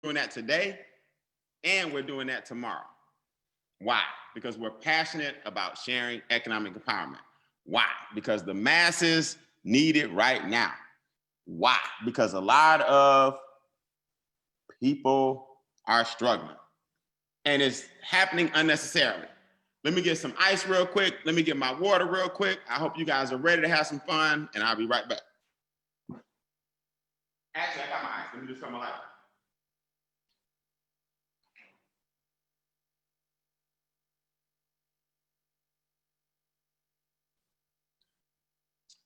doing that today, and we're doing that tomorrow. Why? Because we're passionate about sharing economic empowerment. Why? Because the masses need it right now. Why? Because a lot of people are struggling, and it's happening unnecessarily. Let me get some ice real quick. Let me get my water real quick. I hope you guys are ready to have some fun, and I'll be right back. Actually, I got my ice. Let me just cut my light.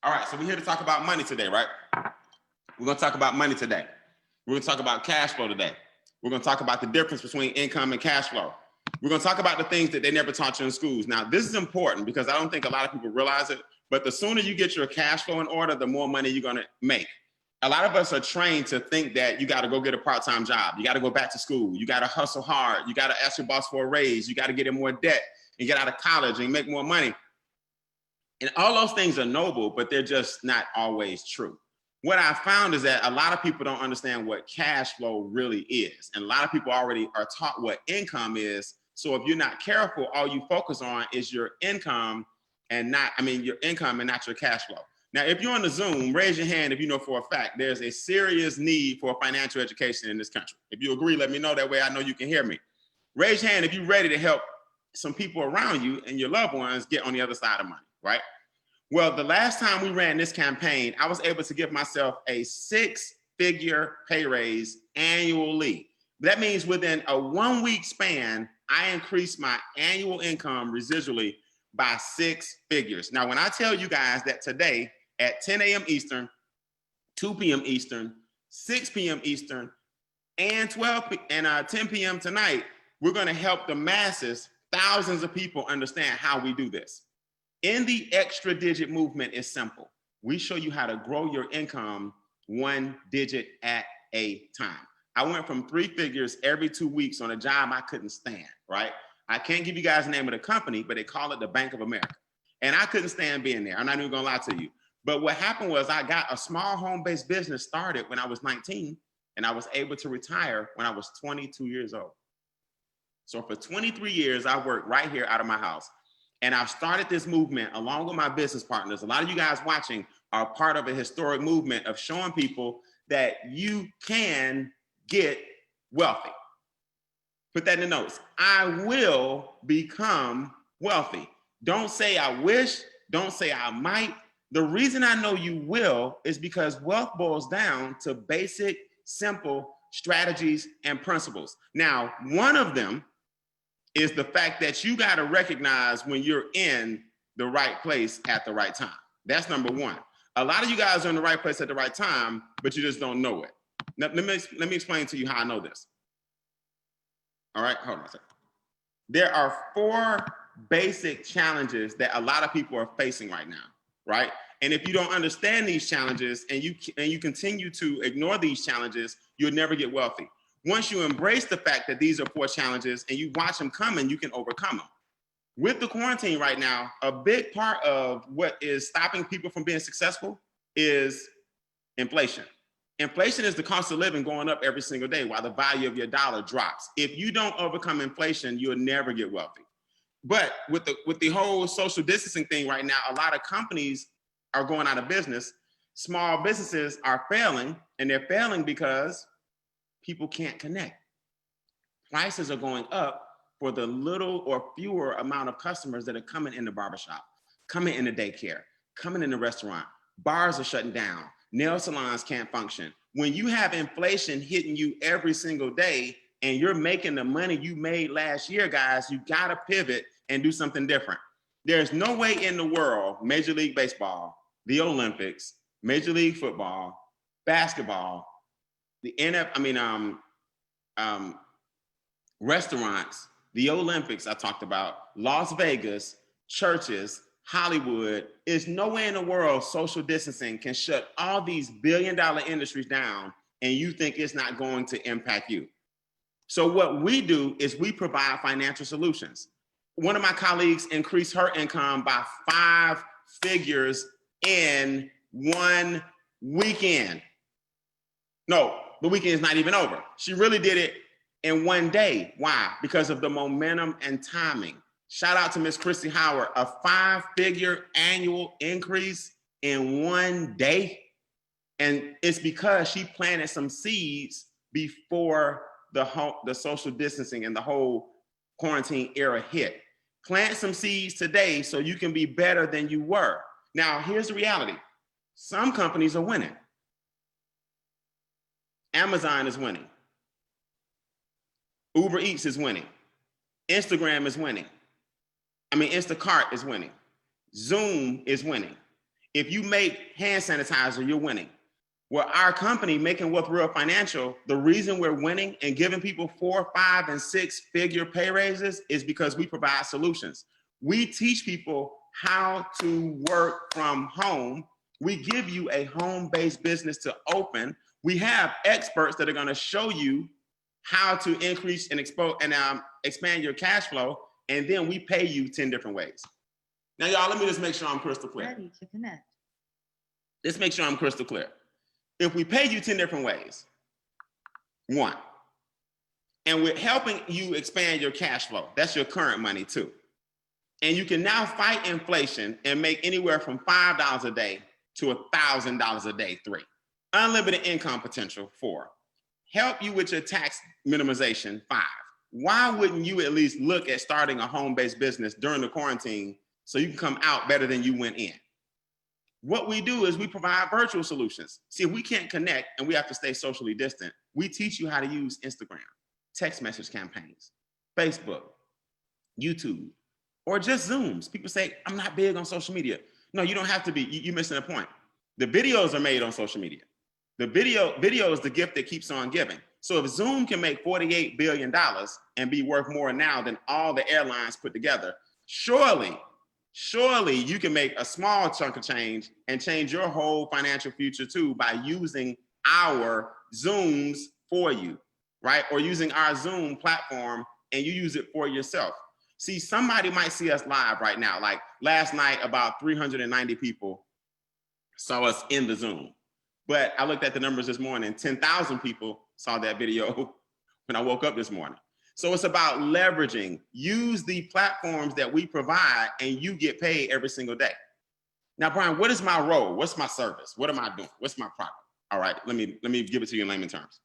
All right, so we're here to talk about money today, right? We're gonna talk about money today. We're gonna talk about cash flow today. We're gonna talk about the difference between income and cash flow. We're gonna talk about the things that they never taught you in schools. Now, this is important because I don't think a lot of people realize it, but the sooner you get your cash flow in order, the more money you're gonna make. A lot of us are trained to think that you gotta go get a part-time job. You gotta go back to school. You gotta hustle hard. You gotta ask your boss for a raise. You gotta get in more debt and get out of college and make more money. And all those things are noble, but they're just not always true. What I found is that a lot of people don't understand what cash flow really is. And a lot of people already are taught what income is. So if you're not careful, all you focus on is your income and not, your income and not your cash flow. Now, if you're on the Zoom, raise your hand if you know for a fact there's a serious need for financial education in this country. If you agree, let me know. That way I know you can hear me. Raise your hand if you're ready to help some people around you and your loved ones get on the other side of money, right? Well, the last time we ran this campaign, I was able to give myself a 6-figure pay raise annually. That means within a 1-week span, I increased my annual income residually by 6 figures. Now, when I tell you guys that today at 10 a.m. Eastern, 2 p.m. Eastern, 6 p.m. Eastern, and 10 p.m. tonight, we're going to help the masses, thousands of people understand how we do this. In the extra digit movement is simple. We show you how to grow your income 1 digit at a time. I went from 3 figures every 2 weeks on a job I couldn't stand, right? I can't give you guys the name of the company, but they call it the Bank of America. And I couldn't stand being there. I'm not even gonna lie to you. But what happened was I got a small home-based business started when I was 19, and I was able to retire when I was 22 years old. So for 23 years, I worked right here out of my house. And I've started this movement along with my business partners. A lot of you guys watching are part of a historic movement of showing people that you can get wealthy. Put that in the notes. I will become wealthy. Don't say I wish, don't say I might. The reason I know you will is because wealth boils down to basic, simple strategies and principles. Now, one of them is the fact that you got to recognize when you're in the right place at the right time. That's number one. A lot of you guys are in the right place at the right time, but you just don't know it. Now, let me explain to you how I know this. All right, hold on a second. There are 4 basic challenges that a lot of people are facing right now, right? And if you don't understand these challenges and you continue to ignore these challenges, you'll never get wealthy. Once you embrace the fact that these are 4 challenges and you watch them coming, you can overcome them. With the quarantine right now, a big part of what is stopping people from being successful is inflation. Inflation is the cost of living going up every single day while the value of your dollar drops. If you don't overcome inflation, you'll never get wealthy. But with the whole social distancing thing right now, a lot of companies are going out of business. Small businesses are failing, and they're failing because people can't connect. Prices are going up for the little or fewer amount of customers that are coming in the barbershop, coming in the daycare, coming in the restaurant. Bars are shutting down. Nail salons can't function. When you have inflation hitting you every single day and you're making the money you made last year, guys, you gotta pivot and do something different. There's no way in the world, Major League Baseball, the Olympics, Major League Football, basketball, the restaurants, the Olympics I talked about, Las Vegas, churches, Hollywood, is nowhere in the world social distancing can shut all these billion-dollar industries down and you think it's not going to impact you. So what we do is we provide financial solutions. One of my colleagues increased her income by 5 figures in 1 weekend. No, the weekend is not even over. She really did it in one day. Why? Because of the momentum and timing. Shout out to Miss Christy Howard, a 5-figure annual increase in one day. And it's because she planted some seeds before the social distancing and the whole quarantine era hit. Plant some seeds today so you can be better than you were. Now, here's the reality. Some companies are winning. Amazon is winning. Uber Eats is winning. Instagram is winning. Instacart is winning. Zoom is winning. If you make hand sanitizer, you're winning. Well, our company, Making Wealth Real Financial, the reason we're winning and giving people 4, 5, and 6-figure pay raises is because we provide solutions. We teach people how to work from home. We give you a home-based business to open. We have experts that are going to show you how to increase and expand your cash flow, and then we pay you 10 different ways. Now, y'all, let me just make sure I'm crystal clear. Ready to connect. Let's make sure I'm crystal clear. If we pay you 10 different ways, one, and we're helping you expand your cash flow, that's your current money too. And you can now fight inflation and make anywhere from $5 a day to $1,000 a day, 3. Unlimited income potential, 4. Help you with your tax minimization, 5. Why wouldn't you at least look at starting a home-based business during the quarantine so you can come out better than you went in? What we do is we provide virtual solutions. See, if we can't connect and we have to stay socially distant, we teach you how to use Instagram, text message campaigns, Facebook, YouTube, or just Zooms. People say, I'm not big on social media. No, you don't have to be. You're missing a point. The videos are made on social media. The video is the gift that keeps on giving. So if Zoom can make $48 billion and be worth more now than all the airlines put together, surely you can make a small chunk of change and change your whole financial future too by using our Zooms for you, right? Or using our Zoom platform and you use it for yourself. See, somebody might see us live right now. Like last night, about 390 people saw us in the Zoom. But I looked at the numbers this morning, 10,000 people saw that video when I woke up this morning. So it's about leveraging, use the platforms that we provide and you get paid every single day. Now, Brian, what is my role? What's my service? What am I doing? What's my product? All right, let me give it to you in layman terms.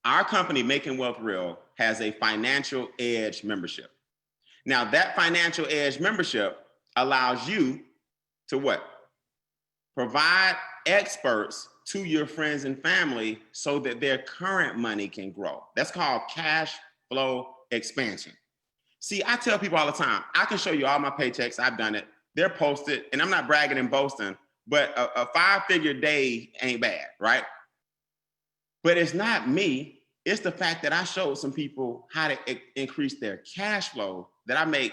Our company, Making Wealth Real, has a Financial Edge membership. Now, that Financial Edge membership allows you to what? Provide experts to your friends and family so that their current money can grow. That's called cash flow expansion. See, I tell people all the time, I can show you all my paychecks. I've done it. They're posted, and I'm not bragging and boasting, but a 5-figure day ain't bad, right? But it's not me. It's the fact that I showed some people how to increase their cash flow that I make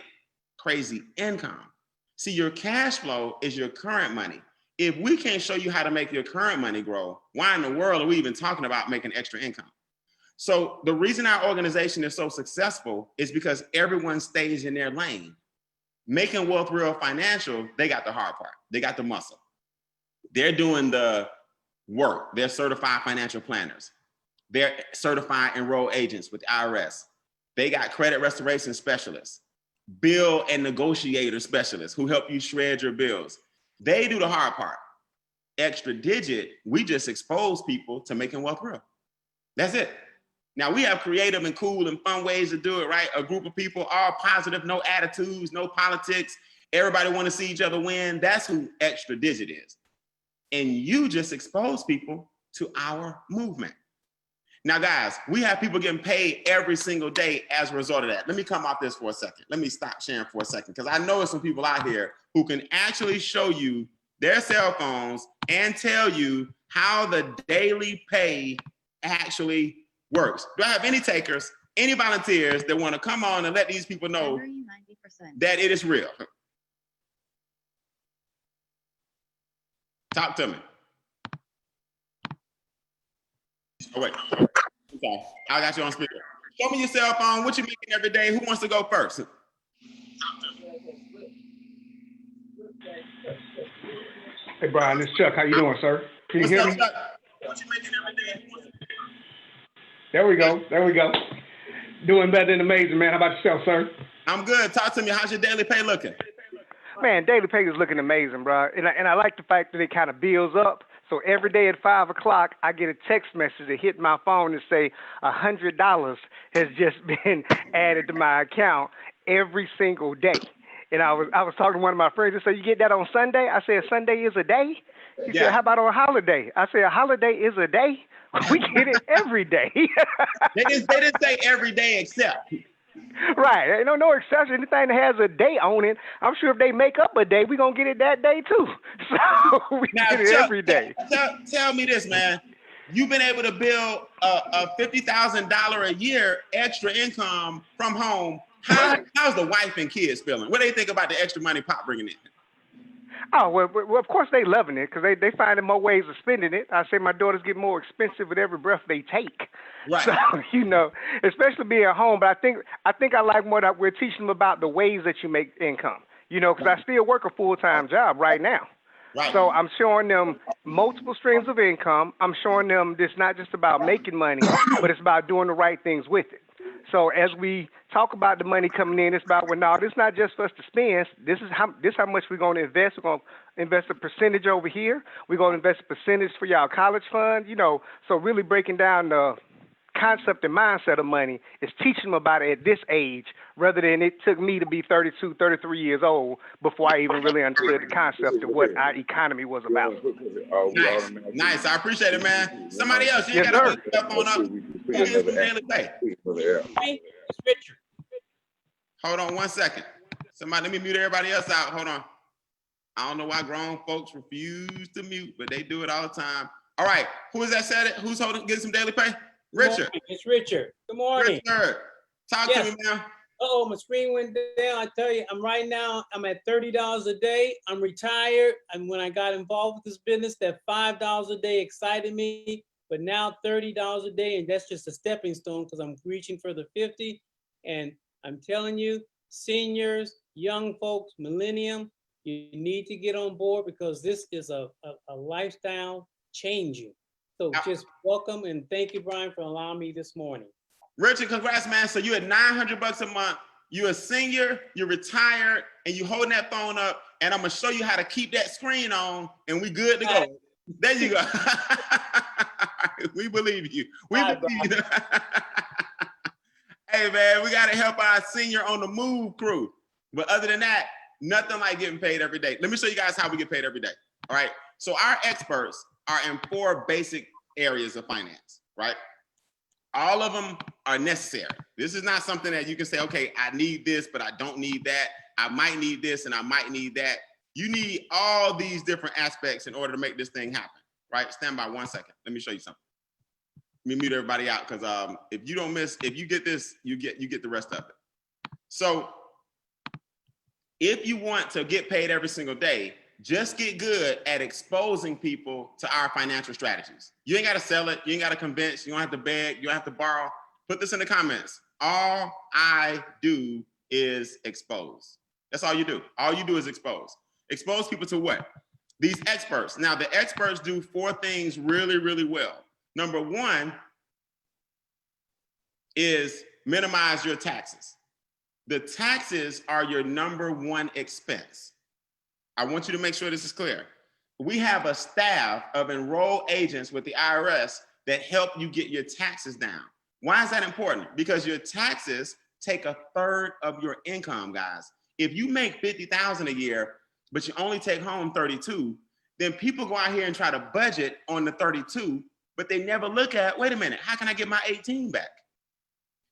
crazy income. See, your cash flow is your current money. If we can't show you how to make your current money grow, why in the world are we even talking about making extra income? So the reason our organization is so successful is because everyone stays in their lane. Making Wealth Real Financial, they got the hard part. They got the muscle. They're doing the work. They're certified financial planners. They're certified enrolled agents with IRS. They got credit restoration specialists, bill and negotiator specialists who help you shred your bills. They do the hard part. Extra digit, we just expose people to making wealth real. That's it. Now we have creative and cool and fun ways to do it, right? A group of people, all positive, no attitudes, no politics. Everybody want to see each other win. That's who extra digit is. And you just expose people to our movement. Now, guys, we have people getting paid every single day as a result of that. Let me come off this for a second. Let me stop sharing for a second, because I know there's some people out here who can actually show you their cell phones and tell you how the daily pay actually works. Do I have any takers, any volunteers that want to come on and let these people know 90%. that it is real? Talk to me. Oh, wait. Okay. I got you on speaker. Show me your cell phone. What you making every day? Who wants to go first? Hey, Brian, it's Chuck. How you doing, sir? Can you hear me? Chuck? What you making every day There we go. There we go. Doing better than amazing, man. How about yourself, sir? I'm good. Talk to me. How's your daily pay looking? Man, daily pay is looking amazing, bro. And I like the fact that it kind of builds up. So every day at 5 o'clock, I get a text message that hit my phone and say $100 has just been added to my account every single day. And I was talking to one of my friends and said, "You get that on Sunday?" I said, "Sunday is a day?" He said, "How about on a holiday?" I said, "A holiday is a day? We get it every day." They didn't say every day except. Right. Ain't no exception. Anything that has a day on it, I'm sure if they make up a day, we're going to get it that day too. So we Now, get it every day. Tell me this, man. You've been able to build a $50,000 a year extra income from home. How's the wife and kids feeling? What do they think about the extra money Pop bringing in? Oh, well, of course they loving it because they finding more ways of spending it. I say my daughters get more expensive with every breath they take. Right. So, especially being at home. But I think I like more that we're teaching them about the ways that you make income. Because I still work a full-time job right now. Right. So I'm showing them multiple streams of income. I'm showing them it's not just about making money, but it's about doing the right things with it. So as we talk about the money coming in, it's about, well, no, this is not just for us to spend. This is how much we're going to invest. We're going to invest a percentage over here. We're going to invest a percentage for y'all college fund, So really breaking down the concept and mindset of money is teaching them about it at this age rather than it took me to be 32, 33 years old before I even really understood the concept of what our economy was about. Nice. I appreciate it, man. Somebody else, you got to put your phone up. Who gets some daily pay? It's Richard. Hold on 1 second. Somebody, let me mute everybody else out. Hold on. I don't know why grown folks refuse to mute, but they do it all the time. All right. Who is that said it? Who's getting some daily pay? Richard. It's Richard. Good morning. Richard. Talk to me, man. Oh, my screen went down. I tell you, I'm at $30 a day. I'm retired. And when I got involved with this business, that $5 a day excited me. But now $30 a day, and that's just a stepping stone because I'm reaching for the 50. And I'm telling you, seniors, young folks, millennium, you need to get on board because this is a lifestyle changing. So just welcome and thank you, Brian, for allowing me this morning. Richard, congrats, man. So you at $900 a month. You're a senior, you're retired, and you holding that phone up. And I'm gonna show you how to keep that screen on, and we good to go. There you go. We believe you. We believe you. Hey, man, we gotta help our senior on the move crew. But other than that, nothing like getting paid every day. Let me show you guys how we get paid every day. All right. So our experts are in 4 basic areas of finance, right? All of them are necessary. This is not something that you can say, okay, I need this, but I don't need that. I might need this and I might need that. You need all these different aspects in order to make this thing happen, right? Stand by 1 second. Let me show you something. Let me mute everybody out because if you get this, you get the rest of it. So if you want to get paid every single day, just get good at exposing people to our financial strategies. You ain't got to sell it. You ain't got to convince. You don't have to beg. You don't have to borrow. Put this in the comments. All I do is expose. That's all you do. All you do is expose. Expose people to what? These experts. Now, the experts do 4 things really, really well. Number 1 is minimize your taxes. The taxes are your number 1 expense. I want you to make sure this is clear. We have a staff of enrolled agents with the IRS that help you get your taxes down. Why is that important? Because your taxes take 1/3 of your income, guys. If you make $50,000 a year, but you only take home 32, then people go out here and try to budget on the 32, but they never look at, wait a minute, how can I get my 18 back?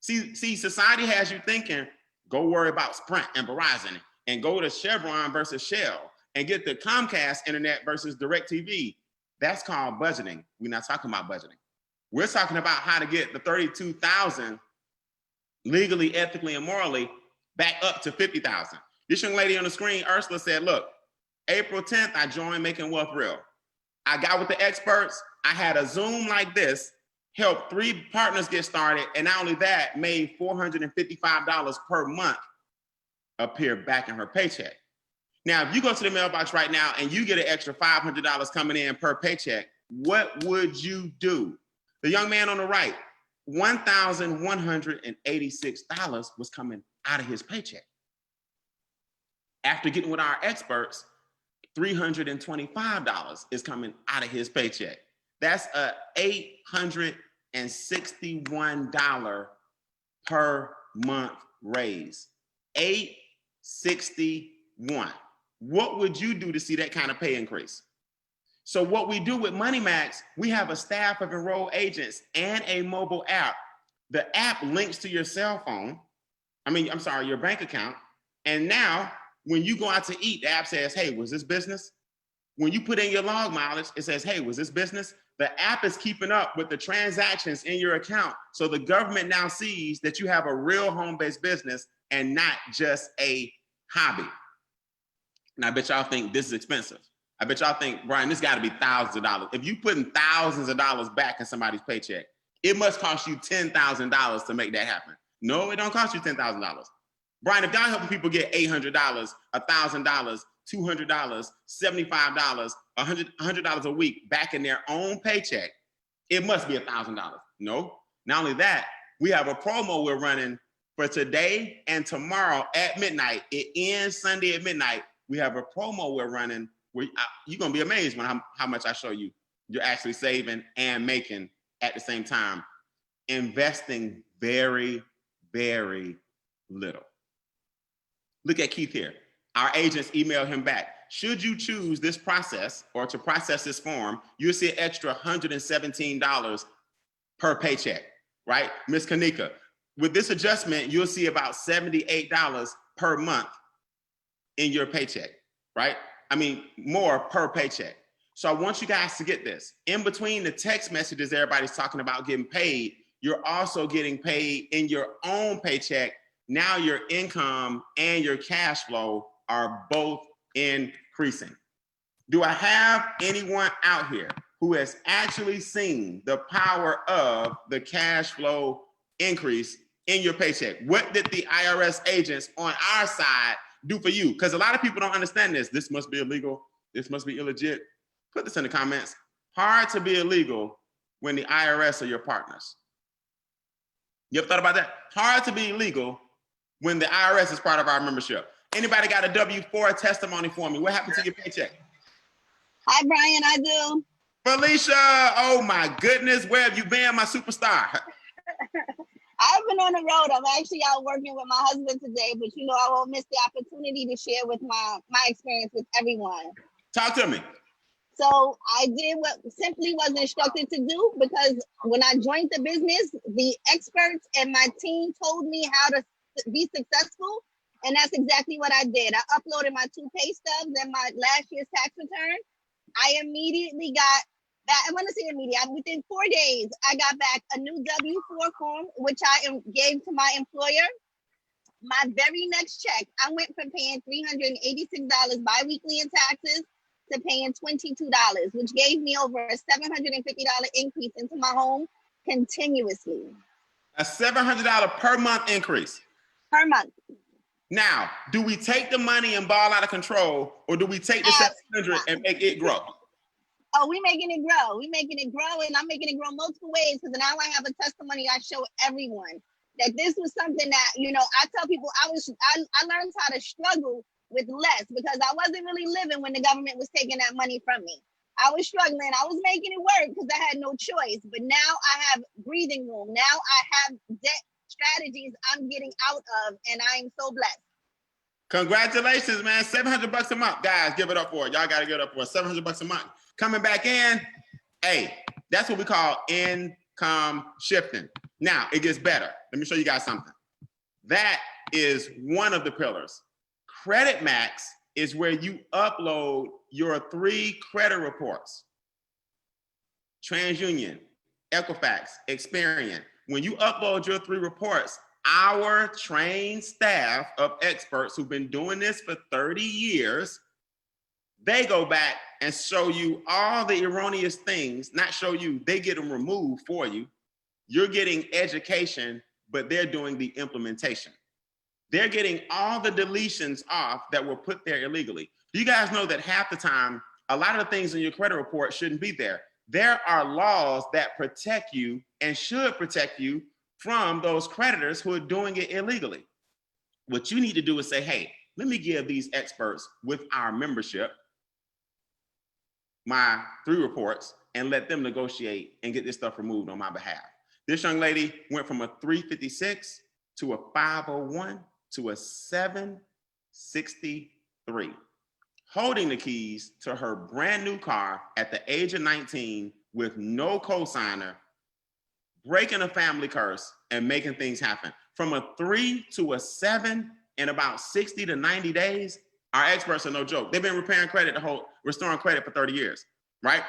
See, society has you thinking, go worry about Sprint and Verizon and go to Chevron versus Shell and get the Comcast internet versus DirecTV. That's called budgeting. We're not talking about budgeting. We're talking about how to get the 32,000 legally, ethically, and morally back up to 50,000. This young lady on the screen, Ursula, said, look, April 10th, I joined Making Wealth Real. I got with the experts. I had a Zoom like this, helped 3 partners get started, and not only that, made $455 per month appear back in her paycheck. Now, if you go to the mailbox right now and you get an extra $500 coming in per paycheck, what would you do? The young man on the right, $1,186 was coming out of his paycheck. After getting with our experts, $325 is coming out of his paycheck. That's a $861 per month raise. $861. What would you do to see that kind of pay increase? So what we do with Money Max, we have a staff of enrolled agents and a mobile app. The app links to your cell phone. Your bank account. And now when you go out to eat, the app says, hey, was this business? When you put in your log mileage, it says, hey, was this business? The app is keeping up with the transactions in your account. So the government now sees that you have a real home-based business and not just a hobby. And I bet y'all think this is expensive. I bet y'all think, Brian, this got to be thousands of dollars. If you putting thousands of dollars back in somebody's paycheck, it must cost you $10,000 to make that happen. No, it don't cost you $10,000. Brian, if y'all helping people get $800, $1,000, $200, $75, $100 a week back in their own paycheck, it must be $1,000. No, not only that, we have a promo we're running for today and tomorrow at midnight. It ends Sunday at midnight. We have a promo we're running where you're gonna be amazed when how much I show you. You're actually saving and making at the same time, investing very, very little. Look at Keith here. Our agents email him back. Should you choose this process or to process this form, you'll see an extra $117 per paycheck, right? Ms. Kanika, with this adjustment, you'll see about $78 per month in your paycheck, right? More per paycheck. So I want you guys to get this. In between the text messages everybody's talking about getting paid, you're also getting paid in your own paycheck. Now your income and your cash flow are both increasing. Do I have anyone out here who has actually seen the power of the cash flow increase in your paycheck? What did the IRS agents on our side do for you? Because a lot of people don't understand this. This must be illegal. This must be illegit. Put this in the comments. Hard to be illegal when the IRS are your partners. You ever thought about that? Hard to be illegal when the IRS is part of our membership. Anybody got a W-4 testimony for me? What happened to your paycheck? Hi, Brian, I do. Felicia, oh my goodness, where have you been, my superstar? I've been on the road. I'm actually out working with my husband today, but I won't miss the opportunity to share with my experience with everyone. Talk to me. So I did what simply was instructed to do, because when I joined the business, the experts and my team told me how to be successful. And that's exactly what I did. I uploaded my 2 pay stubs and my last year's tax return. I immediately got back. I want to say immediately. Within 4 days, I got back a new W-4 form, which I gave to my employer. My very next check, I went from paying $386 biweekly in taxes to paying $22, which gave me over a $750 increase into my home continuously. A $700 per month increase? Per month. Now, do we take the money and ball out of control, or do we take the 700 and make it grow? Oh, we're making it grow. We're making it grow, and I'm making it grow multiple ways, because now I have a testimony I show everyone that this was something that, I tell people I learned how to struggle with less, because I wasn't really living when the government was taking that money from me. I was struggling. I was making it work because I had no choice. But now I have breathing room. Now I have debt strategies I'm getting out of, and I'm so blessed. Congratulations, man. $700 a month. Guys, give it up for it. Y'all got to give it up for it. $700 a month. Coming back in, hey, that's what we call income shifting. Now, it gets better. Let me show you guys something. That is one of the pillars. Credit Max is where you upload your 3 credit reports. TransUnion, Equifax, Experian. When you upload your 3 reports, our trained staff of experts who've been doing this for 30 years, they go back and show you all the erroneous things, not show you, they get them removed for you. You're getting education, but they're doing the implementation. They're getting all the deletions off that were put there illegally. Do you guys know that half the time, a lot of the things in your credit report shouldn't be there? There are laws that protect you and should protect you from those creditors who are doing it illegally. What you need to do is say, hey, let me give these experts with our membership my 3 reports and let them negotiate and get this stuff removed on my behalf. This young lady went from a 356 to a 501 to a 763, holding the keys to her brand new car at the age of 19 with no cosigner, breaking a family curse and making things happen. From a 3 to a 7 in about 60 to 90 days, our experts are no joke. They've been restoring credit for 30 years, right?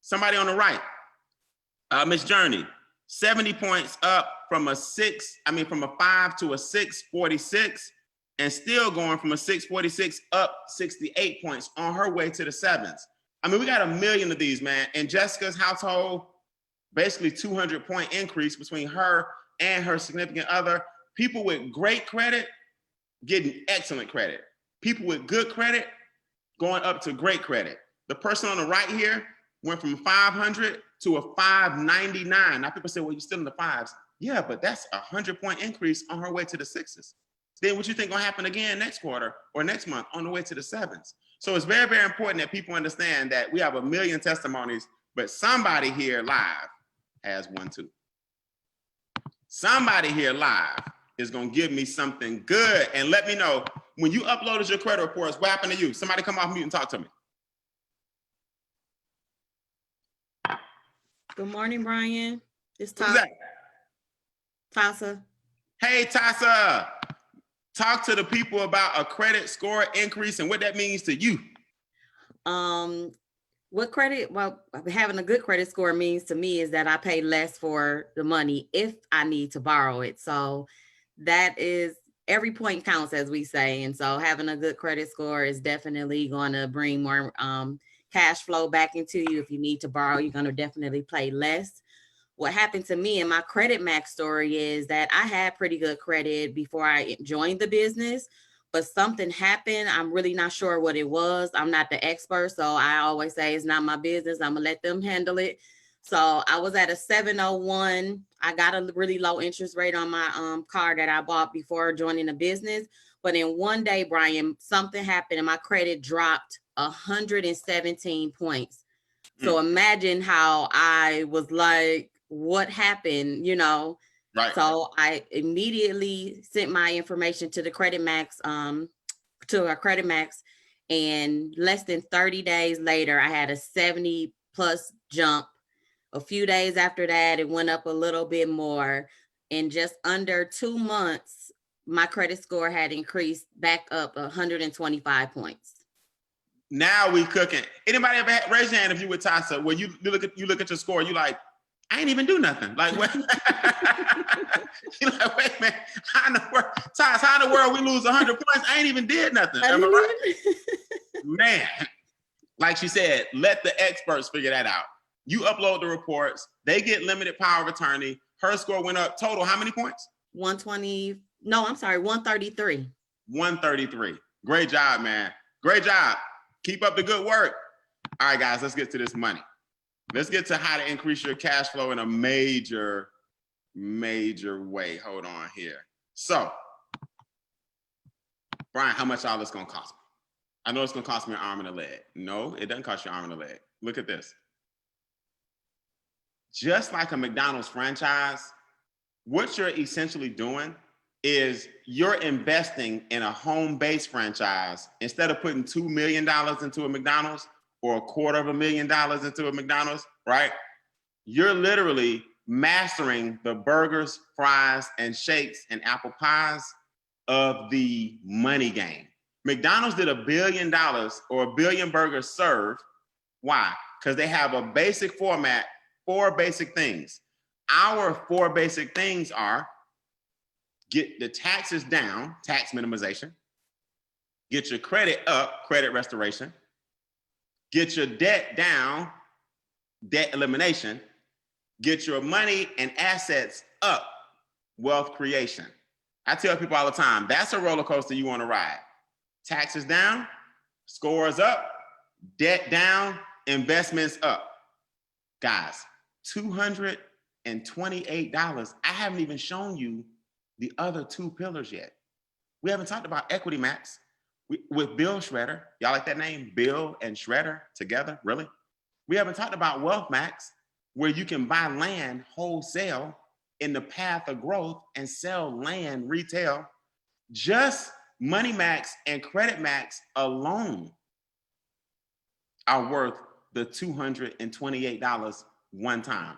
Somebody on the right, Miss Journey, 70 points up from a 5 to a 646, and still going from a 646 up 68 points on her way to the 7s. I mean, we got a million of these, man. In Jessica's household, basically 200-point increase between her and her significant other. People with great credit getting excellent credit. People with good credit going up to great credit. The person on the right here went from 500 to a 599. Now people say, well, you're still in the 5s. Yeah, but that's a 100-point increase on her way to the 6s. Then what you think gonna happen again next quarter or next month on the way to the 7s? So it's very, very important that people understand that we have a million testimonies, but somebody here live has one too. Somebody here live is gonna give me something good and let me know when you uploaded your credit reports, what happened to you? Somebody come off mute and talk to me. Good morning, Brian. It's Who's that? Tasa. Hey, Tasa. Talk to the people about a credit score increase and what that means to you. What credit? Well, having a good credit score means to me is that I pay less for the money if I need to borrow it. So that is, every point counts, as we say. And so having a good credit score is definitely going to bring more cash flow back into you. If you need to borrow, you're going to definitely pay less. What happened to me in my credit max story is that I had pretty good credit before I joined the business, but something happened. I'm really not sure what it was. I'm not the expert, so I always say it's not my business. I'm gonna let them handle it. So I was at a 701. I got a really low interest rate on my car that I bought before joining the business. But in one day, Brian, something happened and my credit dropped 117 points. So imagine how I was like, what happened, you know? Right. So I immediately sent my information to the Credit Max, to our Credit Max, and less than 30 days later, I had a 70+ jump. A few days after that, it went up a little bit more. In just under 2 months, my credit score had increased back up 125 points. Now we cooking. Anybody ever raise your hand if you with Tasa, where you look at your score, you like, I ain't even do nothing. Like, what? You're like, wait a minute, how in the world we lose 100 points? I ain't even did nothing. Am I right? Man, like she said, let the experts figure that out. You upload the reports, they get limited power of attorney. Her score went up total, how many points? 120, no, I'm sorry, 133. 133. Great job, man. Great job. Keep up the good work. All right, guys, let's get to this money. Let's get to how to increase your cash flow in a major way. Hold on here. So, Brian, how much all this gonna cost me? I know it's gonna cost me an arm and a leg. No, it doesn't cost you an arm and a leg. Look at this. Just like a McDonald's franchise, what you're essentially doing is you're investing in a home-based franchise. Instead of putting $2 million into a McDonald's or $250,000 into a McDonald's, right? You're literally mastering the burgers, fries, and shakes and apple pies of the money game. McDonald's did $1 billion or 1 billion burgers served. Why? Because they have a basic format, 4 basic things. Our 4 basic things are: get the taxes down, tax minimization; get your credit up, credit restoration; get your debt down, debt elimination; get your money and assets up, wealth creation. I tell people all the time, that's a roller coaster you want to ride. Taxes down, scores up, debt down, investments up. Guys, $200 I haven't even shown you the other two pillars yet. We haven't talked about Equity Max with Bill Shredder. Y'all like that name? Bill and Shredder together, really? We haven't talked about Wealth Max, where you can buy land wholesale in the path of growth and sell land retail. Just Money Max and Credit Max alone are worth the $228 one time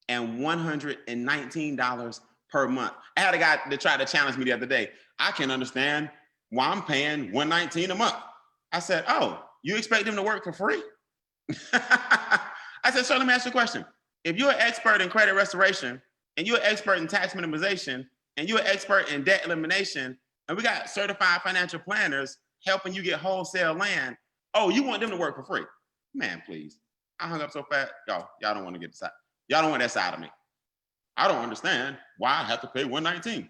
and $119 per month. I had a guy that tried to challenge me the other day. I can understand why I'm paying $119 a month. I said, oh, you expect them to work for free? I said, so let me ask you a question. If you're an expert in credit restoration and you're an expert in tax minimization and you're an expert in debt elimination, and we got certified financial planners helping you get wholesale land, oh, you want them to work for free? Man, please. I hung up so fast. Y'all don't want to get the side. Y'all don't want that side of me. I don't understand why I have to pay $119.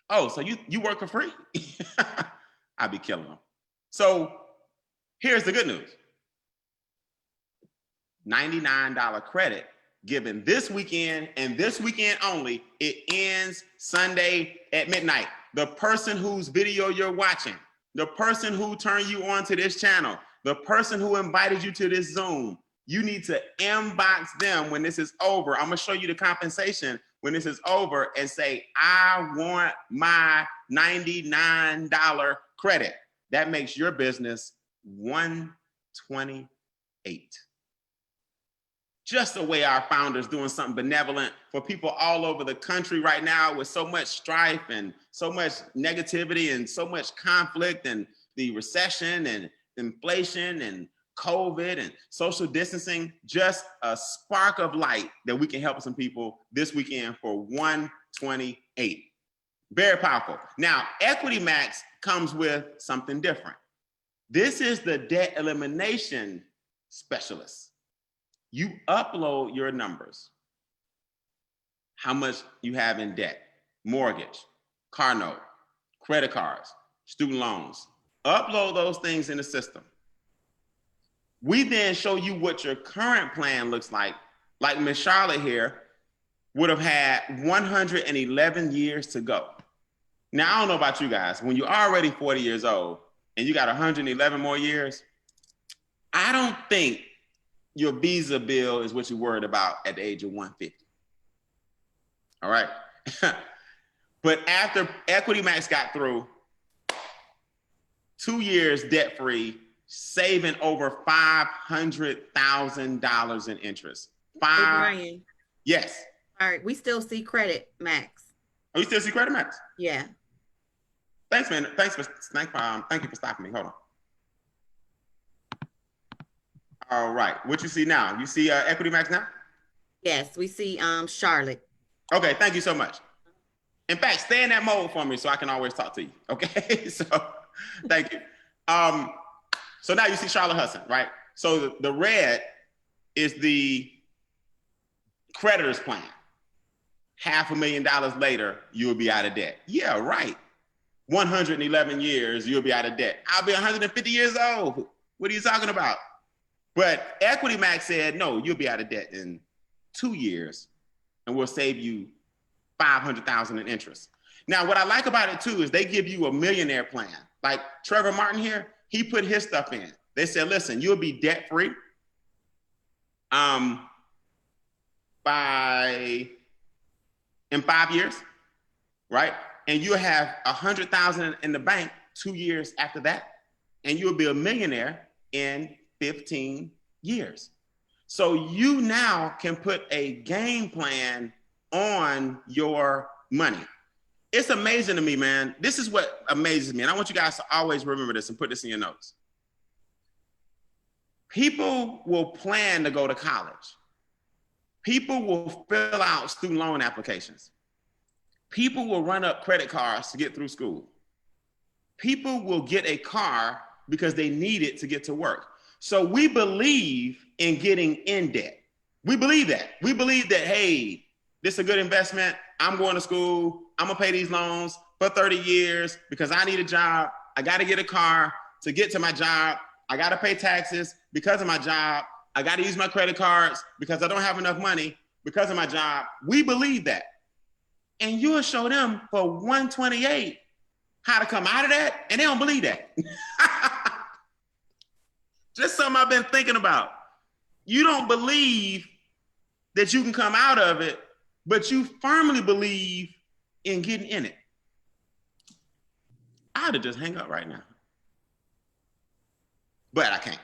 Oh, so you work for free? I'd be killing them. So here's the good news. $99 credit given this weekend and this weekend only. It ends Sunday at midnight. The person whose video you're watching, the person who turned you on to this channel, the person who invited you to this Zoom, you need to inbox them when this is over. I'm gonna show you the compensation when this is over and say, I want my $99 credit. That makes your business $128. Just the way our founders doing something benevolent for people all over the country right now with so much strife and so much negativity and so much conflict and the recession and inflation and COVID and social distancing, just a spark of light that we can help some people this weekend for $128. Very powerful. Now, Equity Max comes with something different. This is the debt elimination specialist. You upload your numbers, how much you have in debt, mortgage, car note, credit cards, student loans. Upload those things in the system. We then show you what your current plan looks like. Like Miss Charlotte here would have had 111 years to go. Now, I don't know about you guys. When you're already 40 years old and you got 111 more years, I don't think your visa bill is what you're worried about at the age of 150. All right. But after Equity Max got through, 2 years debt-free, saving over $500,000 in interest. Hey, Brian. Yes. All right, we still see Credit Max. Oh, you still see Credit Max? Yeah. Thanks, man. Thank you for stopping me. Hold on. All right. What you see now? You see Equity Max now? Yes, we see Charlotte. Okay, thank you so much. In fact, stay in that mode for me so I can always talk to you. Okay, so thank you. So now you see Charlotte Hudson, right? So the red is the creditor's plan. $500,000 later, you'll be out of debt. Yeah, right. 111 years, you'll be out of debt. I'll be 150 years old. What are you talking about? But Equity Max said, no, you'll be out of debt in 2 years and we'll save you $500,000 in interest. Now, what I like about it too is they give you a millionaire plan. Like Trevor Martin here, he put his stuff in. They said, listen, you'll be debt free in 5 years, right? And you'll have 100,000 in the bank 2 years after that, and you'll be a millionaire in 15 years. So you now can put a game plan on your money. It's amazing to me, man. This is what amazes me. And I want you guys to always remember this and put this in your notes. People will plan to go to college. People will fill out student loan applications. People will run up credit cards to get through school. People will get a car because they need it to get to work. So we believe in getting in debt. We believe that. We believe that, hey, this is a good investment. I'm going to school. I'm gonna pay these loans for 30 years because I need a job. I gotta get a car to get to my job. I gotta pay taxes because of my job. I gotta use my credit cards because I don't have enough money. because of my job. We believe that. And you'll show them for 128 how to come out of that, and they don't believe that. Just something I've been thinking about. You don't believe that you can come out of it, but you firmly believe in getting in it. I ought to just hang up right now. But I can't.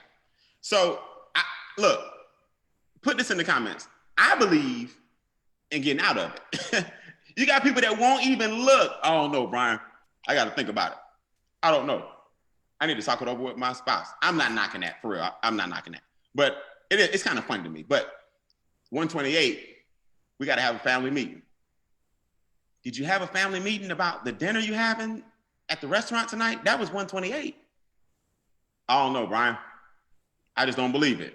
So, look, put this in the comments. I believe in getting out of it. You got people that won't even look. I don't know, Brian. I got to think about it. I don't know. I need to talk it over with my spouse. I'm not knocking that, for real. I'm not knocking that. But it's kind of funny to me. But 128, we got to have a family meeting. Did you have a family meeting about the dinner you having at the restaurant tonight? That was 128. I don't know, Brian. I just don't believe it.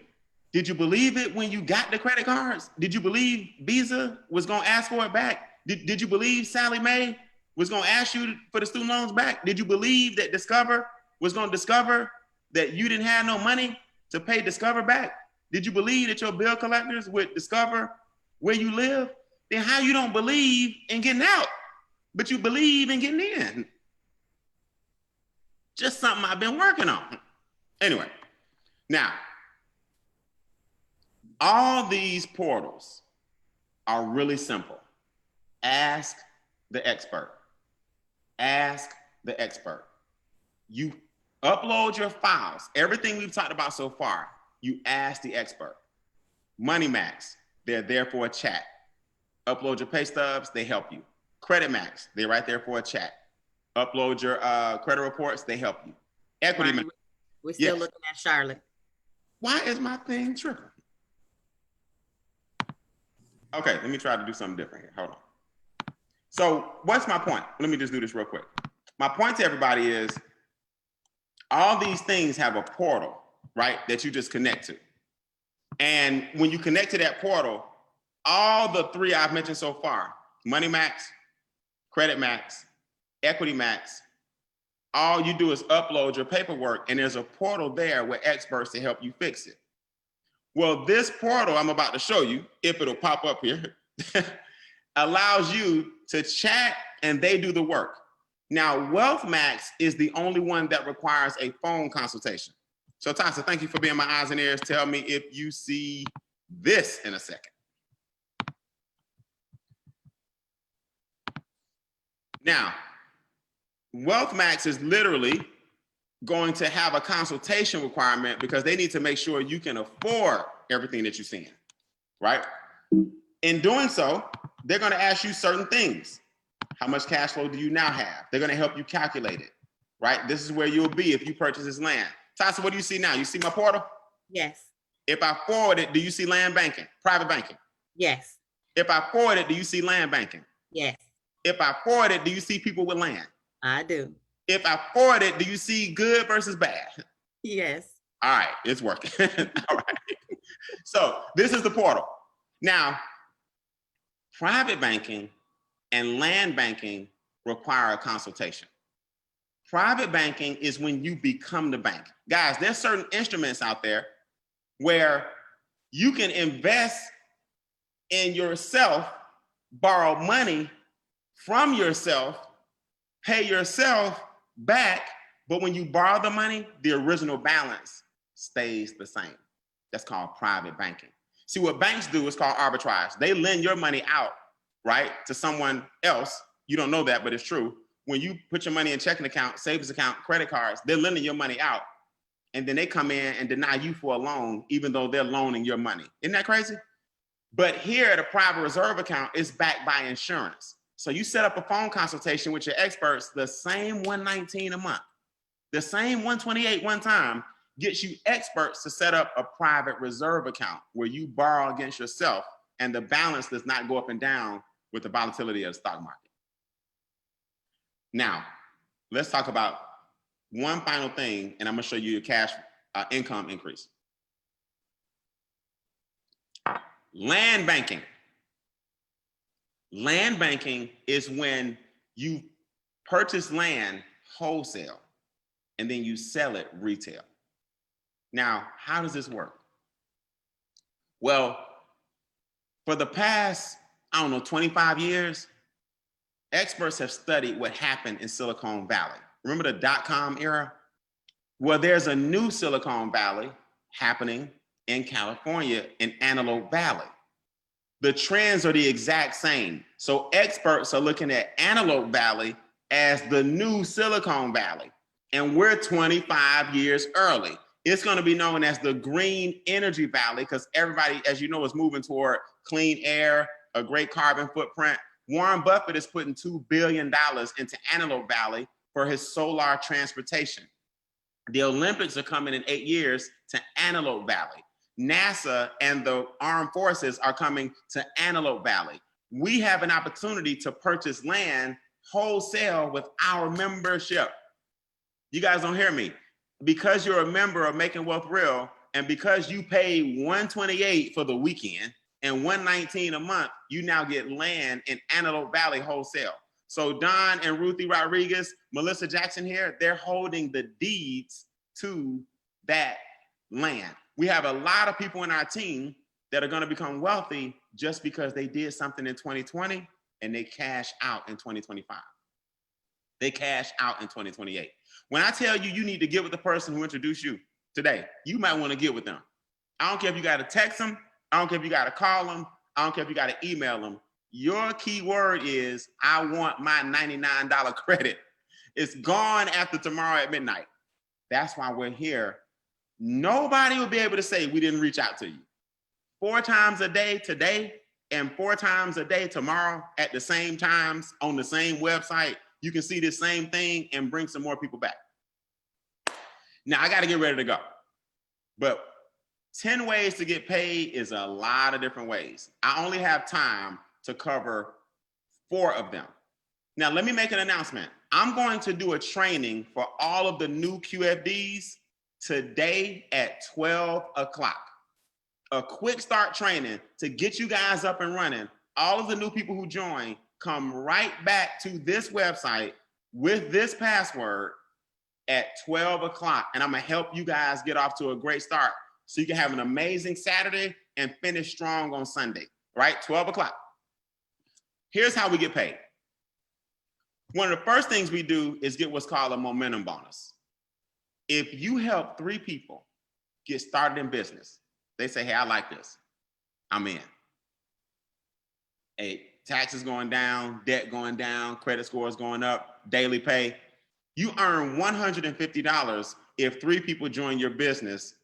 Did you believe it when you got the credit cards? Did you believe Visa was going to ask for it back? Did you believe Sally Mae was going to ask you for the student loans back? Did you believe that Discover was going to discover that you didn't have no money to pay Discover back? Did you believe that your bill collectors would discover where you live? Then how you don't believe in getting out, but you believe in getting in? Just something I've been working on. Anyway, now, all these portals are really simple. Ask the expert. Ask the expert. You upload your files. Everything we've talked about so far, you ask the expert. Money Max, they're there for a chat. Upload your pay stubs, they help you. Credit Max, they're right there for a chat. Upload your credit reports, they help you. Equity Max. We're still looking at Charlotte. Why is my thing tripping? Okay, let me try to do something different here. Hold on. So what's my point? Let me just do this real quick. My point to everybody is all these things have a portal, right, that you just connect to. And when you connect to that portal, all the three I've mentioned so far, Money Max, Credit Max, Equity Max, all you do is upload your paperwork and there's a portal there with experts to help you fix it. Well, this portal I'm about to show you, if it'll pop up here, allows you to chat and they do the work. Now, Wealth Max is the only one that requires a phone consultation. So Tasha, thank you for being my eyes and ears. Tell me if you see this in a second. Now, Wealth Max is literally going to have a consultation requirement because they need to make sure you can afford everything that you're seeing, right? In doing so, they're going to ask you certain things. How much cash flow do you now have? They're going to help you calculate it, right? This is where you'll be if you purchase this land. Tasha, what do you see now? You see my portal? Yes. If I forward it, do you see land banking, private banking? Yes. If I forward it, do you see land banking? Yes. If I forward it, do you see people with land? I do. If I forward it, do you see good versus bad? Yes. All right, it's working. All right. So this is the portal. Now, private banking and land banking require a consultation. Private banking is when you become the bank. Guys, there's certain instruments out there where you can invest in yourself, borrow money from yourself, pay yourself back, but when you borrow the money, the original balance stays the same. That's called private banking. See, what banks do is called arbitrage. They lend your money out, right, to someone else. You don't know that, but it's true. When you put your money in checking account, savings account, credit cards, they're lending your money out. And then they come in and deny you for a loan, even though they're loaning your money. Isn't that crazy? But here at a private reserve account, it's backed by insurance. So you set up a phone consultation with your experts, the same $119 a month, the same $128 one time gets you experts to set up a private reserve account where you borrow against yourself and the balance does not go up and down with the volatility of the stock market. Now, let's talk about one final thing, and I'm gonna show you your cash income increase. Land banking. Land banking is when you purchase land wholesale and then you sell it retail. Now, how does this work? Well, For the past, 25 years, experts have studied what happened in Silicon Valley. Remember the dot-com era? Well, there's a new Silicon Valley happening in California, in Antelope Valley. The trends are the exact same. So experts are looking at Antelope Valley as the new Silicon Valley, and we're 25 years early. It's going to be known as the Green Energy Valley because everybody, as you know, is moving toward clean air, a great carbon footprint. Warren Buffett is putting $2 billion into Antelope Valley for his solar transportation. The Olympics are coming in 8 years to Antelope Valley. NASA and the armed forces are coming to Antelope Valley. We have an opportunity to purchase land wholesale with our membership. You guys don't hear me. Because you're a member of Making Wealth Real, and because you pay $128 for the weekend and $119 a month, you now get land in Antelope Valley wholesale. So Don and Ruthie Rodriguez, Melissa Jackson here, they're holding the deeds to that land. We have a lot of people in our team that are going to become wealthy just because they did something in 2020 and they cash out in 2025. They cash out in 2028. When I tell you, you need to get with the person who introduced you today, you might want to get with them. I don't care if you got to text them. I don't care if you got to call them. I don't care if you got to email them. Your key word is, I want my $99 credit. It's gone after tomorrow at midnight. That's why we're here. Nobody will be able to say we didn't reach out to you. 4 times a day today and 4 times a day tomorrow at the same times on the same website. You can see the same thing and bring some more people back. Now I got to get ready to go. But 10 ways to get paid is a lot of different ways. I only have time to cover 4 of them. Now let me make an announcement. I'm going to do a training for all of the new QFDs today at 12 o'clock. A quick start training to get you guys up and running. All of the new people who join come right back to this website with this password at 12 o'clock. And I'm gonna help you guys get off to a great start so you can have an amazing Saturday and finish strong on Sunday, right? 12 o'clock. Here's how we get paid. One of the first things we do is get what's called a momentum bonus. If you help 3 people get started in business, they say, hey, I like this, I'm in. Hey, taxes going down, debt going down, credit scores going up, daily pay. You earn $150 if 3 people join your business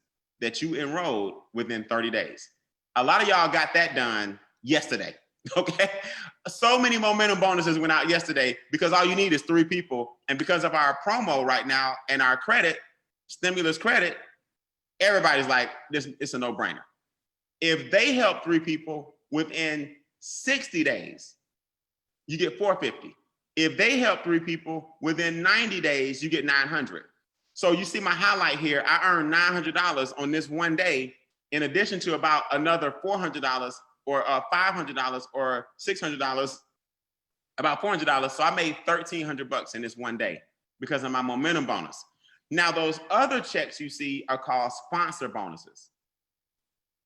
that you enrolled within 30 days. A lot of y'all got that done yesterday, okay? So many momentum bonuses went out yesterday because all you need is 3 people. And because of our promo right now and our credit, stimulus credit, everybody's like, it's a no-brainer. If they help 3 people within 60 days, you get $450. If they help 3 people within 90 days, you get $900. So you see my highlight here, I earned $900 on this one day, in addition to about another $400 or $500 or $600, about $400. So I made $1,300 in this one day because of my momentum bonus. Now those other checks you see are called sponsor bonuses.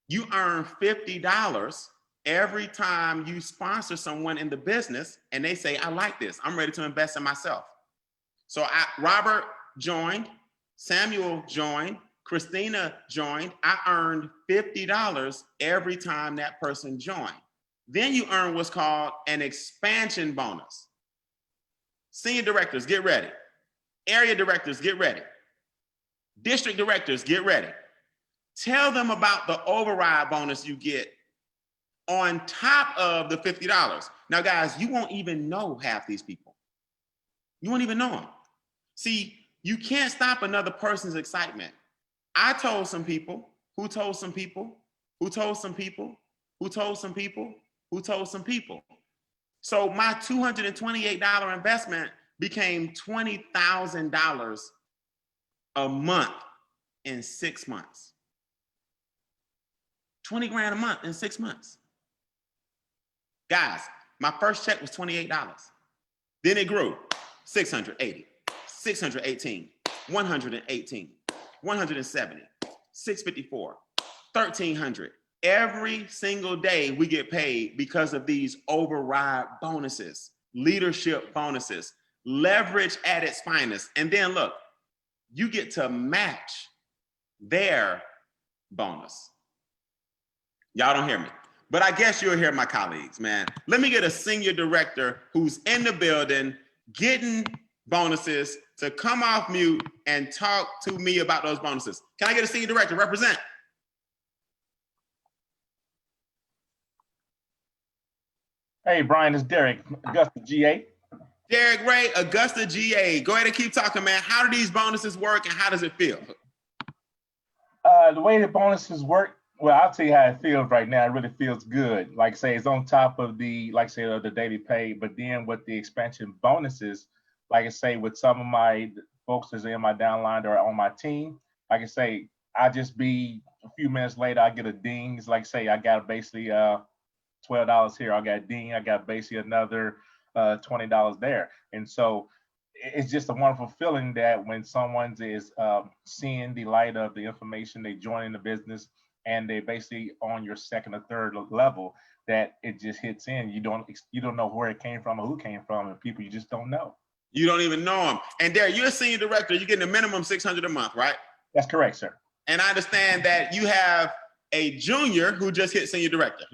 You earn $50 every time you sponsor someone in the business and they say, I like this, I'm ready to invest in myself. So Robert joined, Samuel joined, Christina joined. I earned $50 every time that person joined. Then you earn what's called an expansion bonus. Senior directors, get ready. Area directors, get ready. District directors, get ready. Tell them about the override bonus you get on top of the $50. Now, guys, you won't even know half these people. You won't even know them. See, you can't stop another person's excitement. I told some people, who told some people, who told some people, who told some people, who told some people. So my $228 investment became $20,000 a month in 6 months. 20 grand a month in 6 months. Guys, my first check was $28. Then it grew, 680, 618, 118, 170, 654, 1,300, Every single day we get paid because of these override bonuses, leadership bonuses, leverage at its finest. And then look, you get to match their bonus. Y'all don't hear me, but I guess you'll hear my colleagues, man. Let me get a senior director who's in the building getting bonuses to come off mute and talk to me about those bonuses. Can I get a senior director? Represent. Hey, Brian, it's Derek, Augusta GA. Derek Ray, Augusta GA. Go ahead and keep talking, man. How do these bonuses work and how does it feel? The way the bonuses work, well, I'll tell you how it feels right now. It really feels good. Like I say, it's on top of the, like I say, of the daily pay, but then with the expansion bonuses, like I say, with some of my folks that's in my downline or on my team, like I say, I just be a few minutes later, I get a ding. It's like say, I got basically $12 here. I got ding. I got basically another $20 there. And so it's just a wonderful feeling that when someone is seeing the light of the information, they join the business and they basically on your second or third level, that it just hits in. You don't know where it came from or who came from, and people you just don't know. You don't even know them. And Derek, you're a senior director. You're getting a minimum $600 a month, right? That's correct, sir. And I understand that you have a junior who just hit senior director.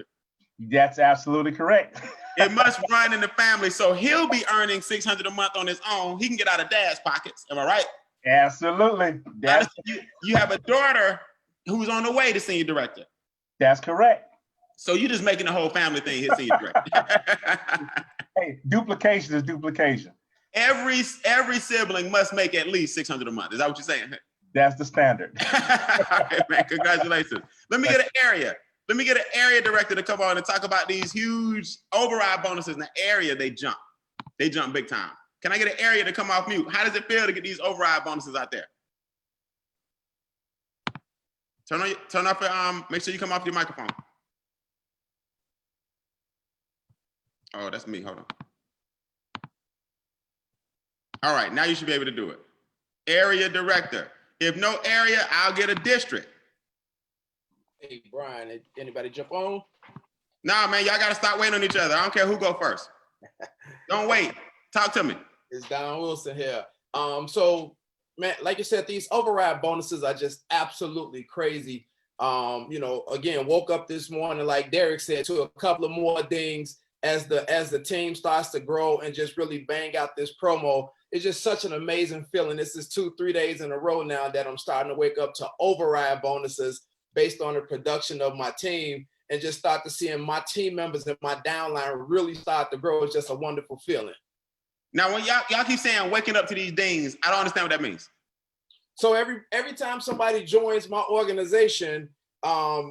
That's absolutely correct. It must run in the family. So he'll be earning $600 a month on his own. He can get out of dad's pockets. Am I right? Absolutely. You have a daughter who's on the way to senior director. That's correct. So you're just making the whole family thing hit senior director. Hey, duplication is duplication. Every sibling must make at least $600 a month. Is that what you're saying? That's the standard. All right, man, congratulations. Let me get an area director to come on and talk about these huge override bonuses in the area. They jump big time. Can I get an area to come off mute? How does it feel to get these override bonuses out there? Turn off your, make sure you come off your microphone. Oh, that's me, hold on. All right, now you should be able to do it. Area director. If no area, I'll get a district. Hey, Brian, anybody jump on? Nah, man, y'all got to stop waiting on each other. I don't care who go first. Don't wait. Talk to me. It's Don Wilson here. So, man, like you said, these override bonuses are just absolutely crazy. Again, woke up this morning, like Derek said, to a couple of more things as the team starts to grow and just really bang out this promo. It's just such an amazing feeling. This is 2-3 days in a row now that I'm starting to wake up to override bonuses based on the production of my team, and just start to seeing my team members and my downline really start to grow. It's just a wonderful feeling. Now, when y'all keep saying waking up to these dings, I don't understand what that means. So every time somebody joins my organization,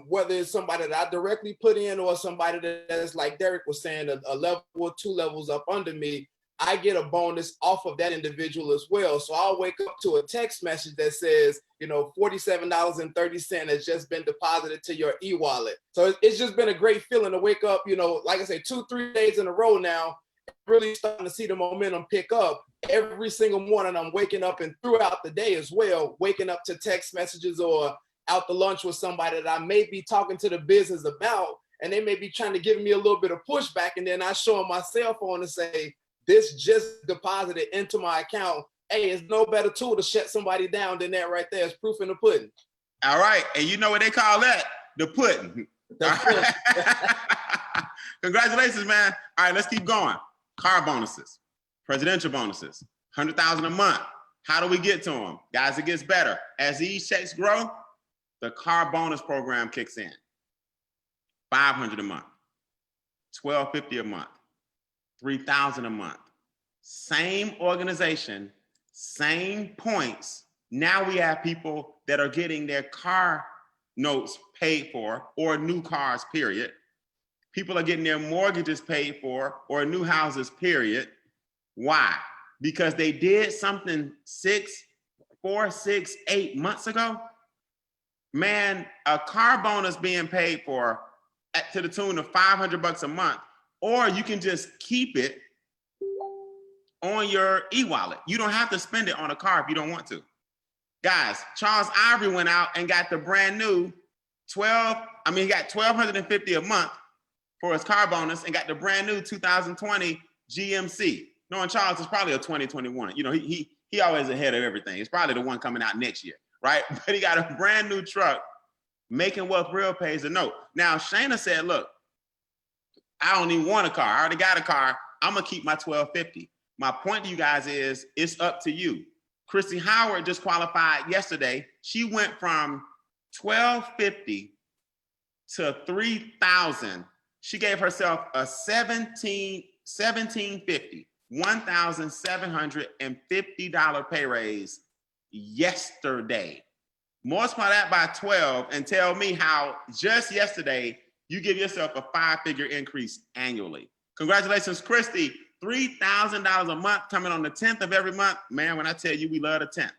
whether it's somebody that I directly put in or somebody that's like Derek was saying, a level or 2 levels up under me, I get a bonus off of that individual as well. So I'll wake up to a text message that says, $47.30 has just been deposited to your e-wallet. So it's just been a great feeling to wake up, like I say, 2-3 days in a row now, really starting to see the momentum pick up. Every single morning I'm waking up, and throughout the day as well, waking up to text messages or out to lunch with somebody that I may be talking to the business about, and they may be trying to give me a little bit of pushback. And then I show them my cell phone and say, this just deposited into my account. Hey, it's no better tool to shut somebody down than that right there. It's proof in the pudding. All right. And you know what they call that? The pudding. Congratulations, man. All right, let's keep going. Car bonuses, presidential bonuses, $100,000 a month. How do we get to them? Guys, it gets better. As these checks grow, the car bonus program kicks in. $500 a month, $1,250 a month, $3,000 a month. Same organization, same points. Now we have people that are getting their car notes paid for, or new cars, period. People are getting their mortgages paid for, or new houses, period. Why? Because they did something 4, 6, 8 months ago. Man, a car bonus being paid for to the tune of $500 a month, or you can just keep it on your e-wallet. You don't have to spend it on a car if you don't want to. Guys, Charles Ivory went out and got the brand new he got $1,250 a month for his car bonus and got the brand new 2020 GMC. Knowing Charles is probably a 2021. You know, he always ahead of everything. It's probably the one coming out next year, right? But he got a brand new truck. Making Wealth Real pays a note. Now, Shayna said, look, I don't even want a car. I already got a car. I'm going to keep my $1,250. My point to you guys is it's up to you. Christy Howard just qualified yesterday. She went from $1,250 to $3,000. She gave herself a $1,750 pay raise yesterday. Multiply that by 12 and tell me how just yesterday you give yourself a 5-figure increase annually. Congratulations, Christy. $3,000 a month coming on the 10th of every month. Man, when I tell you we love the 10th.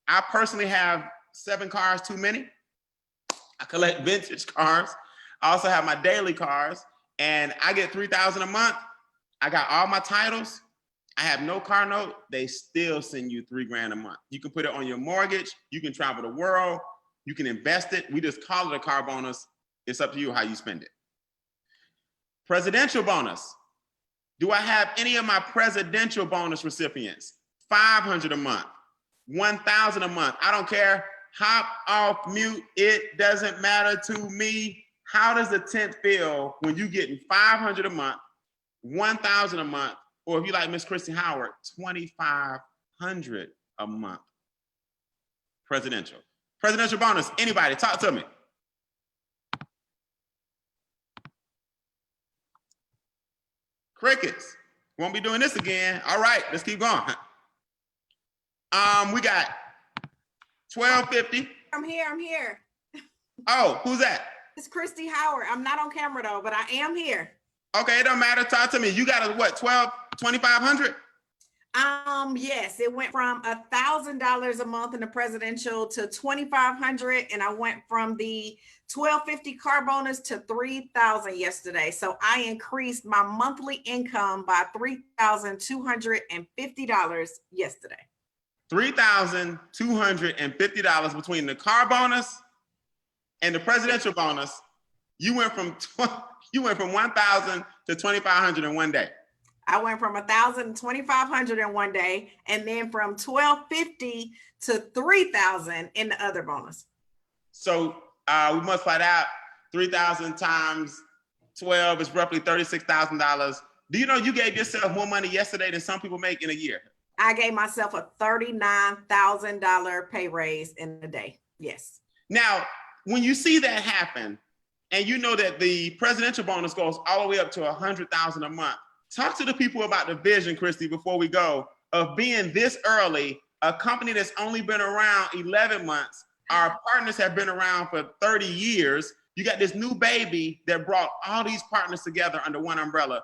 I personally have 7 cars too many. I collect vintage cars. I also have my daily cars, and I get $3,000 a month. I got all my titles. I have no car note. They still send you $3,000 a month. You can put it on your mortgage. You can travel the world. You can invest it. We just call it a car bonus. It's up to you how you spend it. Presidential bonus. Do I have any of my presidential bonus recipients? $500 a month, $1,000 a month. I don't care. Hop off mute. It doesn't matter to me. How does the 10th feel when you getting $500 a month, $1,000 a month, or if you like Miss Christy Howard, $2,500 a month? Presidential bonus. Anybody, talk to me. Crickets. Won't be doing this again. All right, let's keep going. We got $1,250. I'm here. Oh, who's that? It's Christy Howard. I'm not on camera though, but I am here. Okay, it don't matter. Talk to me. You got a what? $2,500? Yes, it went from $1,000 a month in the presidential to $2,500, and I went from the $1,250 car bonus to $3,000 yesterday. So I increased my monthly income by $3,250 yesterday. $3,250 between the car bonus and the presidential bonus. You went from $1,000 to $2,500 in one day. I went from $1,000 to $2,500 in one day, and then from $1,250 to $3,000 in the other bonus. So we multiply that. 3,000 times 12 is roughly $36,000. Do you know you gave yourself more money yesterday than some people make in a year? I gave myself a $39,000 pay raise in a day. Yes. Now, when you see that happen, and you know that the presidential bonus goes all the way up to $100,000 a month, talk to the people about the vision, Christy, before we go, of being this early, a company that's only been around 11 months. Our partners have been around for 30 years. You got this new baby that brought all these partners together under one umbrella.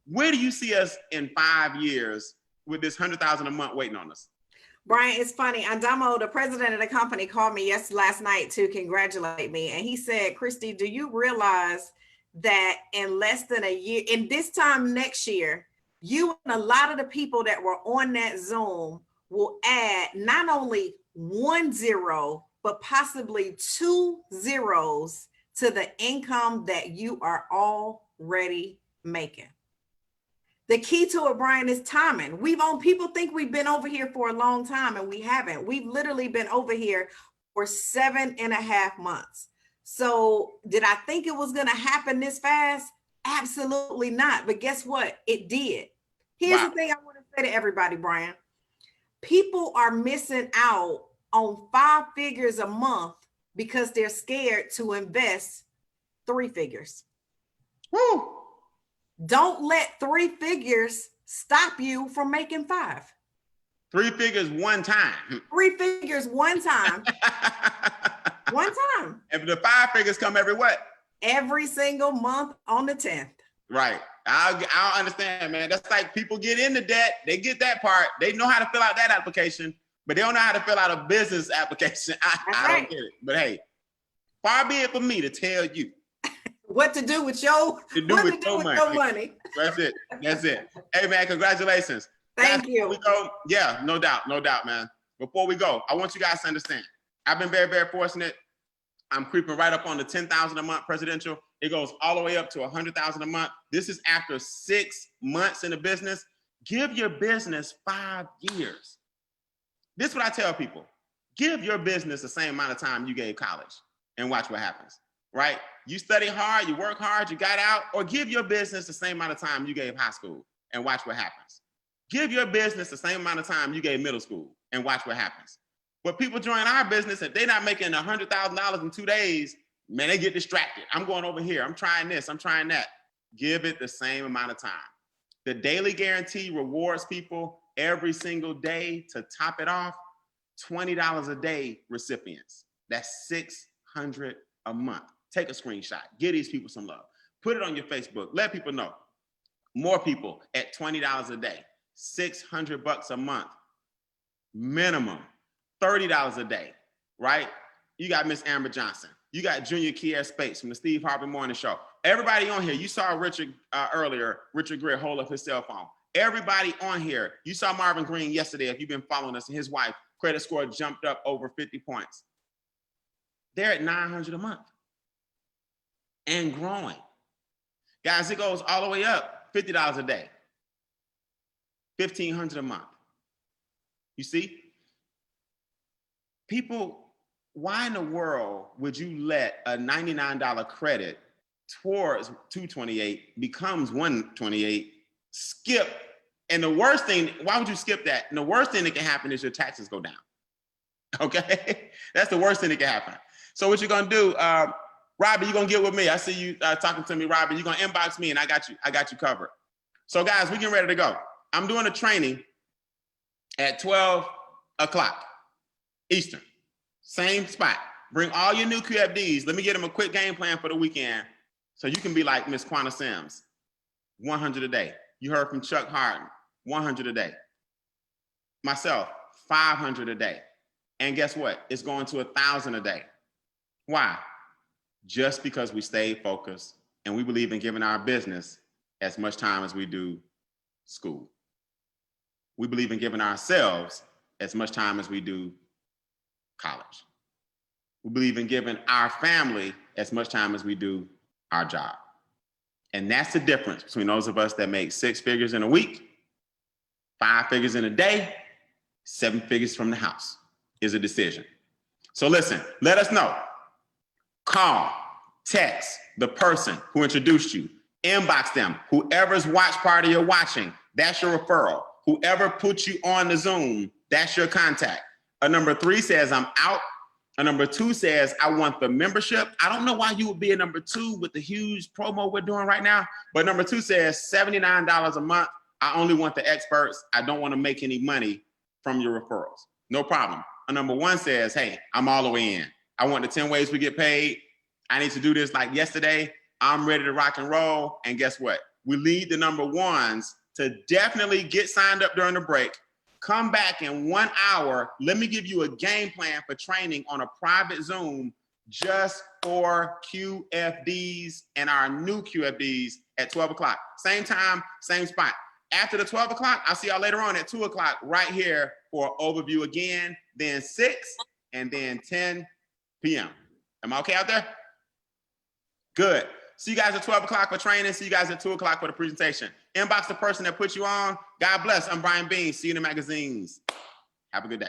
Where do you see us in 5 years with this $100,000 a month waiting on us? Brian, it's funny. Andamo, the president of the company, called me last night to congratulate me. And he said, Christy, do you realize that in less than a year, in this time next year, you and a lot of the people that were on that Zoom will add not only 1 0, but possibly 2 zeros to the income that you are already making. The key to it, Brian, is timing. People think we've been over here for a long time, and we haven't. We've literally been over here for 7.5 months. So did I think it was going to happen this fast? Absolutely not. But guess what? It did. Here's the thing I want to say to everybody, Brian. People are missing out on 5 figures a month because they're scared to invest 3 figures. Woo! Don't let 3 figures stop you from making 5. 3 figures one time. 3 figures one time. One time. And the 5 figures come every what? Every single month on the 10th. Right. I understand, man. That's like people get into debt. They get that part. They know how to fill out that application, but they don't know how to fill out a business application. I don't get it. But hey, far be it for me to tell you what to do with your money. That's it. Hey, man, congratulations. Thank you. We go. Yeah, no doubt, man. Before we go, I want you guys to understand. I've been very, very fortunate. I'm creeping right up on the 10,000 a month presidential. It goes all the way up to 100,000 a month. This is after 6 months in the business. Give your business 5 years. This is what I tell people. Give your business the same amount of time you gave college and watch what happens, right? You study hard, you work hard, you got out, or give your business the same amount of time you gave high school and watch what happens. Give your business the same amount of time you gave middle school and watch what happens. But people join our business, if they're not making $100,000 in 2 days, man, they get distracted. I'm going over here. I'm trying this. I'm trying that. Give it the same amount of time. The daily guarantee rewards people every single day. To top it off, $20 a day recipients. That's $600 a month. Take a screenshot. Give these people some love. Put it on your Facebook. Let people know. More people at $20 a day. $600 a month. Minimum. $30 a day, right? You got Miss Amber Johnson. You got Junior Kier Spates from the Steve Harvey Morning Show. Everybody on here, you saw Richard earlier, Richard Greer hold up his cell phone. Everybody on here, you saw Marvin Green yesterday, if you've been following us, and his wife, credit score jumped up over 50 points. They're at $900 a month and growing. Guys, it goes all the way up, $50 a day, $1,500 a month. You see? People, why in the world would you let a $99 credit towards $228 becomes $128, skip, and the worst thing, why would you skip that? And the worst thing that can happen is your taxes go down, okay? That's the worst thing that can happen. So what you're gonna do, Robbie, you're gonna get with me. I see you talking to me, Robbie. You're gonna inbox me and I got you covered. So guys, we're getting ready to go. I'm doing a training at 12 o'clock. Eastern, same spot. Bring all your new QFDs. Let me get them a quick game plan for the weekend so you can be like Miss Quanah Sims, 100 a day. You heard from Chuck Harden, 100 a day. Myself, 500 a day. And guess what? It's going to 1,000 a day. Why? Just because we stay focused and we believe in giving our business as much time as we do school. We believe in giving ourselves as much time as we do college. We believe in giving our family as much time as we do our job. And that's the difference between those of us that make 6 figures in a week, 5 figures in a day, 7 figures from the house is a decision. So listen, let us know. Call, text the person who introduced you, inbox them. Whoever's watch party you're watching, that's your referral. Whoever put you on the Zoom, that's your contact. A number 3 says, I'm out. A number 2 says, I want the membership. I don't know why you would be a number 2 with the huge promo we're doing right now, but number 2 says $79 a month. I only want the experts. I don't want to make any money from your referrals. No problem. A number 1 says, hey, I'm all the way in. I want the 10 ways we get paid. I need to do this like yesterday. I'm ready to rock and roll. And guess what? We lead the number 1s to definitely get signed up during the break. Come back in 1 hour. Let me give you a game plan for training on a private Zoom just for QFDs and our new QFDs at 12 o'clock. Same time, same spot. After the 12 o'clock, I'll see y'all later on at 2 o'clock right here for an overview again, then 6 and then 10 p.m. Am I okay out there? Good. See you guys at 12 o'clock for training. See you guys at 2 o'clock for the presentation. Inbox the person that put you on. God bless. I'm Brian Bean. See you in the magazines. Have a good day.